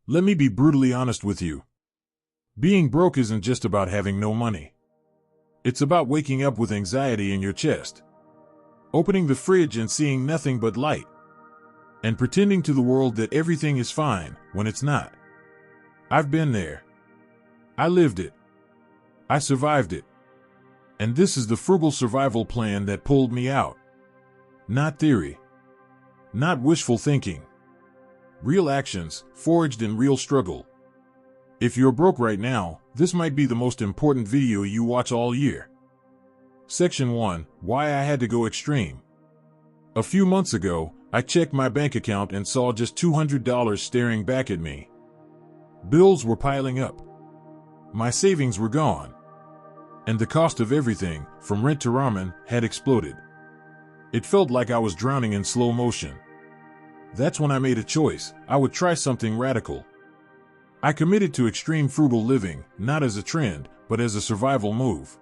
Let me be brutally honest with you. Being broke isn't just about having no money. It's about waking up with anxiety in your chest, opening the fridge and seeing nothing but light, and pretending to the world that everything is fine when it's not. I've been there. I lived it. I survived it. And this is the frugal survival plan that pulled me out. Not theory. Not wishful thinking. Real actions, forged in real struggle. If you're broke right now, this might be the most important video you watch all year. Section 1. Why I had to go extreme. A few months ago, I checked my bank account and saw just $200 staring back at me. Bills were piling up. My savings were gone. And the cost of everything, from rent to ramen, had exploded. It felt like I was drowning in slow motion. That's when I made a choice. I would try something radical. I committed to extreme frugal living, not as a trend, but as a survival move.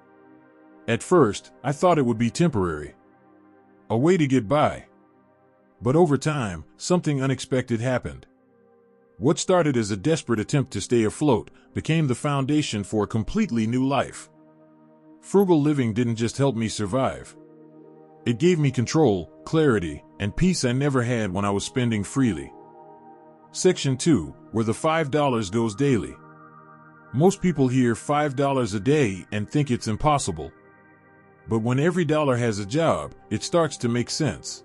At first, I thought it would be temporary. A way to get by. But over time, something unexpected happened. What started as a desperate attempt to stay afloat became the foundation for a completely new life. Frugal living didn't just help me survive. It gave me control, clarity, and peace I never had when I was spending freely. Section 2, where the $5 goes daily. Most people hear $5 a day and think it's impossible. But when every dollar has a job, it starts to make sense.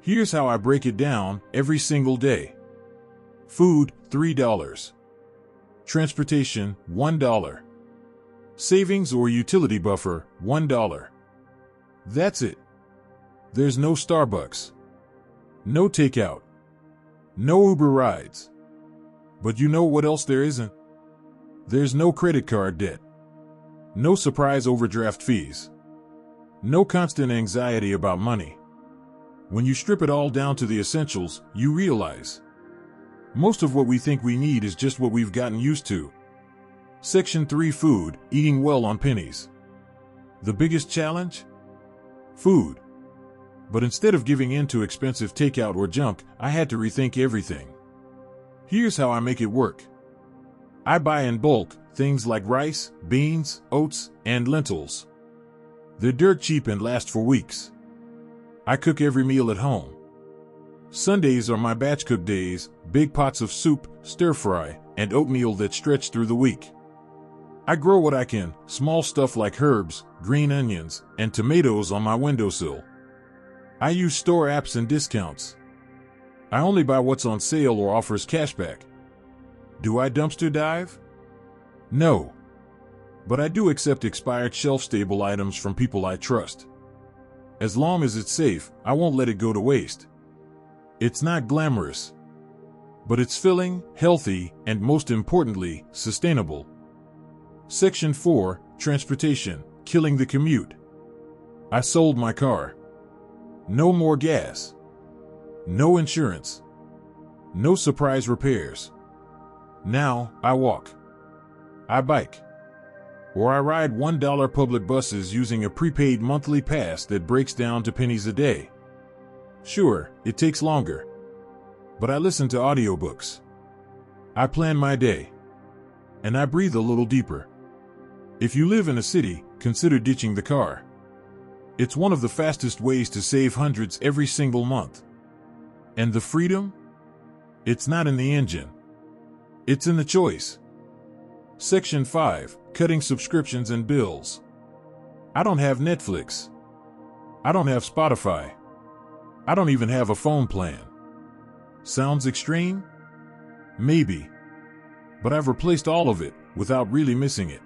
Here's how I break it down every single day. Food, $3. Transportation, $1. Savings or utility buffer, $1. That's it. There's no Starbucks. No takeout. No Uber rides. But you know what else there isn't? There's no credit card debt. No surprise overdraft fees. No constant anxiety about money. When you strip it all down to the essentials, you realize most of what we think we need is just what we've gotten used to. Section 3. Food, eating well on pennies. The biggest challenge? Food. But instead of giving in to expensive takeout or junk, I had to rethink everything. Here's how I make it work. I buy in bulk, things like rice, beans, oats, and lentils. They're dirt cheap and last for weeks. I cook every meal at home. Sundays are my batch cook days, big pots of soup, stir fry, and oatmeal that stretch through the week. I grow what I can, small stuff like herbs, green onions, and tomatoes on my windowsill. I use store apps and discounts. I only buy what's on sale or offers cashback. Do I dumpster dive? No. But I do accept expired shelf-stable items from people I trust. As long as it's safe, I won't let it go to waste. It's not glamorous. But it's filling, healthy, and most importantly, sustainable. Section 4, Transportation, killing the commute. I sold my car. No more gas. No insurance. No surprise repairs. Now, I walk. I bike. Or I ride $1 public buses using a prepaid monthly pass that breaks down to pennies a day. Sure, it takes longer. But I listen to audiobooks. I plan my day. And I breathe a little deeper. If you live in a city, consider ditching the car. It's one of the fastest ways to save hundreds every single month. And the freedom? It's not in the engine. It's in the choice. Section 5, Cutting subscriptions and bills. I don't have Netflix. I don't have Spotify. I don't even have a phone plan. Sounds extreme? Maybe. But I've replaced all of it without really missing it.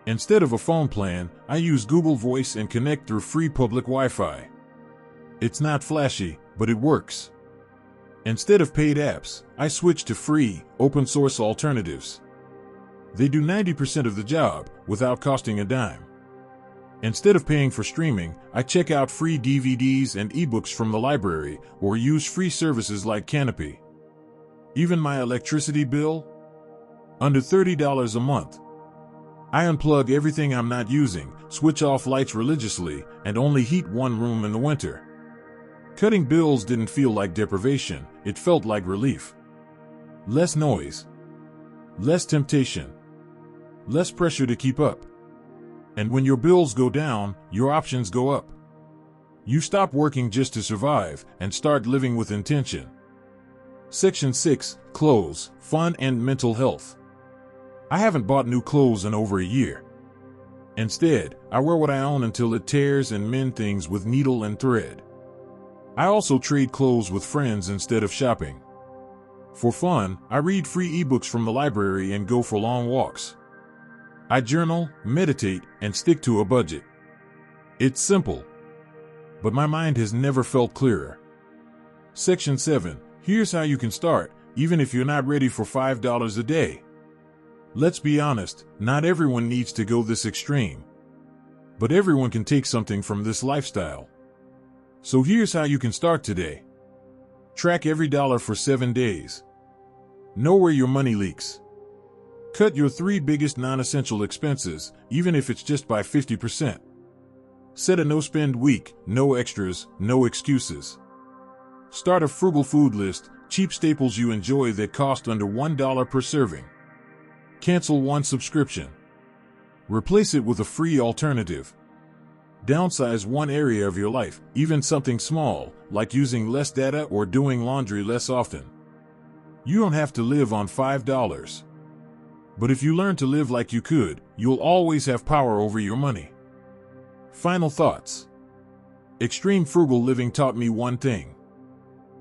Instead of a phone plan, I use Google Voice and connect through free public Wi-Fi. It's not flashy, but it works. Instead of paid apps, I switch to free, open-source alternatives. They do 90% of the job without costing a dime. Instead of paying for streaming, I check out free DVDs and ebooks from the library or use free services like Canopy. Even my electricity bill? Under $30 a month. I unplug everything I'm not using, switch off lights religiously, and only heat one room in the winter. Cutting bills didn't feel like deprivation, it felt like relief. Less noise. Less temptation. Less pressure to keep up. And when your bills go down, your options go up. You stop working just to survive and start living with intention. Section 6. Clothes, Fun and Mental Health. I haven't bought new clothes in over a year. Instead, I wear what I own until it tears and mend things with needle and thread. I also trade clothes with friends instead of shopping. For fun, I read free ebooks from the library and go for long walks. I journal, meditate, and stick to a budget. It's simple, but my mind has never felt clearer. Section 7. Here's how you can start, even if you're not ready for $5 a day. Let's be honest, not everyone needs to go this extreme. But everyone can take something from this lifestyle. So here's how you can start today. Track every dollar for 7 days. Know where your money leaks. Cut your 3 biggest non-essential expenses, even if it's just by 50%. Set a no-spend week, no extras, no excuses. Start a frugal food list, cheap staples you enjoy that cost under $1 per serving. Cancel one subscription. Replace it with a free alternative. Downsize one area of your life, even something small, like using less data or doing laundry less often. You don't have to live on $5. But if you learn to live like you could, you'll always have power over your money. Final thoughts. Extreme frugal living taught me one thing.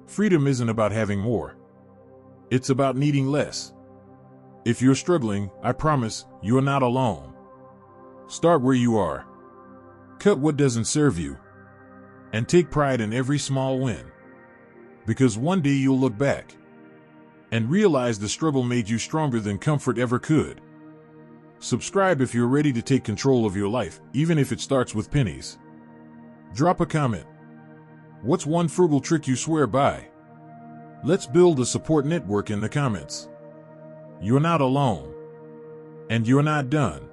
Freedom isn't about having more. It's about needing less. If you're struggling, I promise, you're not alone. Start where you are. Cut what doesn't serve you. And take pride in every small win. Because one day you'll look back and realize the struggle made you stronger than comfort ever could. Subscribe if you're ready to take control of your life, even if it starts with pennies. Drop a comment. What's one frugal trick you swear by? Let's build a support network in the comments. You're not alone. And you're not done.